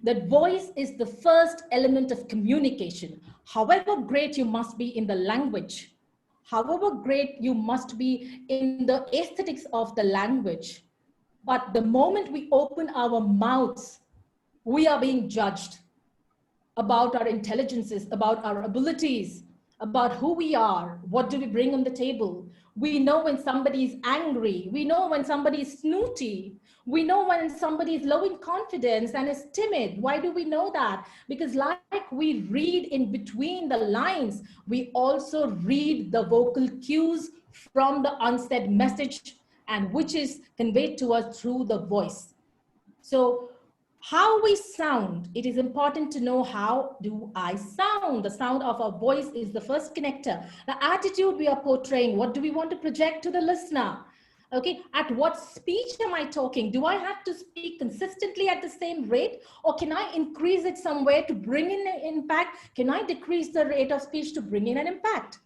that voice is the first element of communication. However great you must be in the language, however great you must be in the aesthetics of the language, but the moment we open our mouths, we are being judged about our intelligences, about our abilities, about who we are, what do we bring on the table. We know when somebody is angry. We know when somebody is snooty. We know when somebody is low in confidence and is timid. Why do we know that? Because like we read in between the lines, we also read the vocal cues from the unsaid message, and which is conveyed to us through the voice. So how we sound, it is important to know how do I sound. The sound of our voice is the first connector. The attitude we are portraying, what do we want to project to the listener? Okay, at what speech am I talking? Do I have to speak consistently at the same rate, or can I increase it somewhere to bring in an impact? Can I decrease the rate of speech to bring in an impact?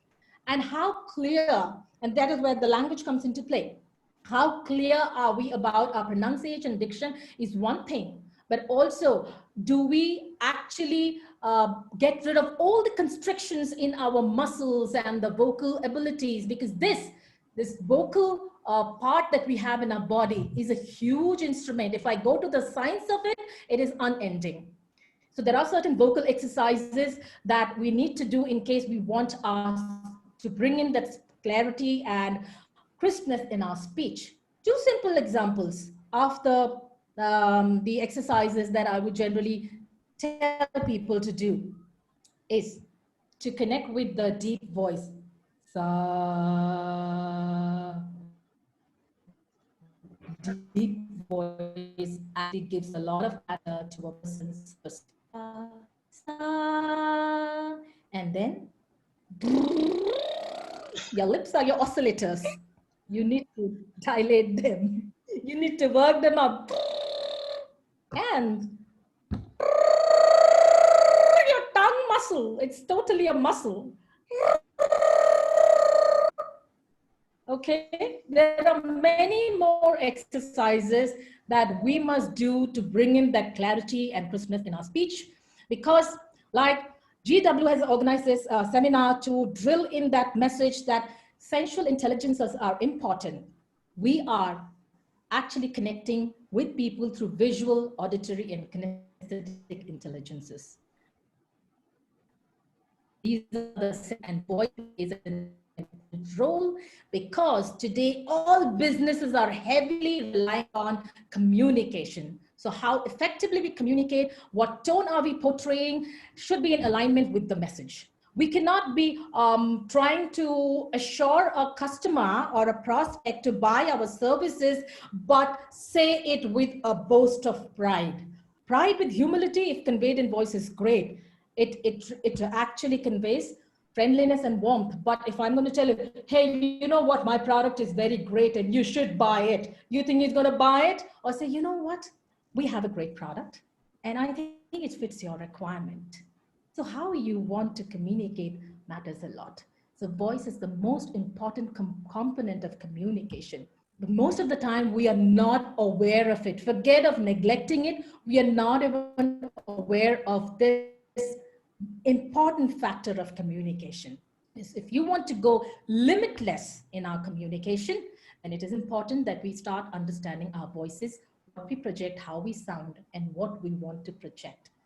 And how clear, and that is where the language comes into play. How clear are we about our pronunciation and diction is one thing, but also do we actually get rid of all the constrictions in our muscles and the vocal abilities? Because this vocal part that we have in our body is a huge instrument. If I go to the science of it, it is unending. So there are certain vocal exercises that we need to do in case we want us to bring in that clarity and crispness in our speech. Two simple examples of the exercises that I would generally tell people to do is to connect with the deep voice. Sa. Deep voice actually gives a lot of matter to a person's sa. And then your lips are your oscillators. You need to dilate them. You need to work them up. And your tongue muscle, it's totally a muscle. Okay, there are many more exercises that we must do to bring in that clarity and crispness in our speech, because like GW has organized this seminar to drill in that message that sensual intelligences are important. We are actually connecting with people through visual, auditory, and kinesthetic intelligences. These are the, and voice is a role, because today all businesses are heavily relying on communication. So how effectively we communicate, what tone are we portraying, should be in alignment with the message. We cannot be trying to assure a customer or a prospect to buy our services, but say it with a boast of pride. Pride with humility, if conveyed in voice, is great. It actually conveys friendliness and warmth. But if I'm going to tell you, hey, you know what, my product is very great and you should buy it, you think he's going to buy it? Or say, you know what, we have a great product and I think it fits your requirement. So how you want to communicate matters a lot. So voice is the most important component of communication. But most of the time we are not aware of it. Forget of neglecting it. We are not even aware of this important factor of communication. Is if you want to go limitless in our communication, then it is important that we start understanding our voices, what we project, how we sound, and what we want to project.